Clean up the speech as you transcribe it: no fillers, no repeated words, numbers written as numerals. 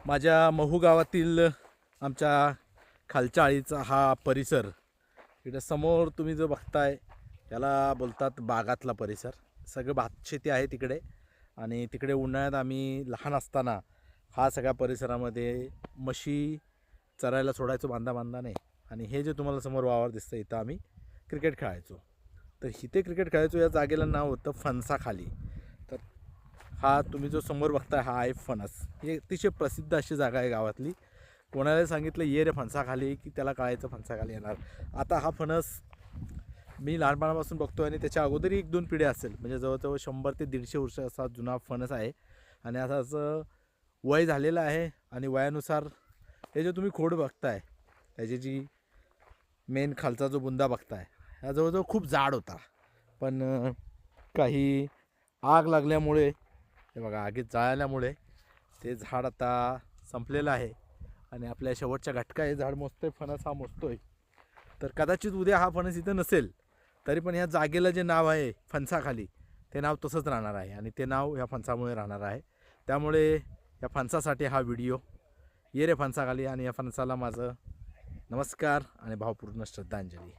माझ्या महू गावातील आमच्या खालच्या आळीचा हा परिसर, इकडे समोर तुम्ही जो बघताय याला बोलतात बागातला परिसर. सगळं भातशेती आहे तिकडे. आणि तिकडे उन्हाळ्यात आम्ही लहान असताना हा सगळ्या परिसरामध्ये म्हशी चरायला सोडायचो बांधाने. आणि हे जे तुम्हाला समोर वावर दिसतं इथं आम्ही क्रिकेट खेळायचो. तर इथे क्रिकेट खेळायचो. या जागेला नाव होतं फणसाखाली. तर हा तुम्ही जो समोर बघताय हा आहे फणस. ही अतिशय प्रसिद्ध अशी जागा आहे गावातली. कोणाला सांगितलं ये रे फणसाखाली की त्याला कळायचं फणसाखाली येणार. आता हा फणस मी लहानपणापासून बघतो आणि त्याच्या अगोदरही 1-2 पिढ्या असेल, म्हणजे जवळजवळ 100 ते 150 वर्ष असा जुना फणस आहे. आणि असं वय झालेलं आहे. आणि वयानुसार हे जे तुम्ही खोड बघताय त्याची जी मेन खालचा जो बुंदा बघताय हा जवळजवळ खूप जाड होता. पण काही आग लागल्यामुळे, हे बघा आगीत जाळल्यामुळे ते झाड आता संपलेलं आहे. आणि आपल्या शेवटच्या घटका हे झाड मोजतोय, फणस हा मोजतोय. तर कदाचित उद्या हा फणस इथं नसेल तरी पण ह्या जागेला जे नाव आहे फणसाखाली ते नाव तसंच राहणार आहे. आणि ते नाव ह्या फणसामुळे राहणार आहे. त्यामुळे या फणसासाठी हा व्हिडिओ. ये रे फणसाखाली. आणि या फणसाला माझं नमस्कार आणि भावपूर्ण श्रद्धांजली.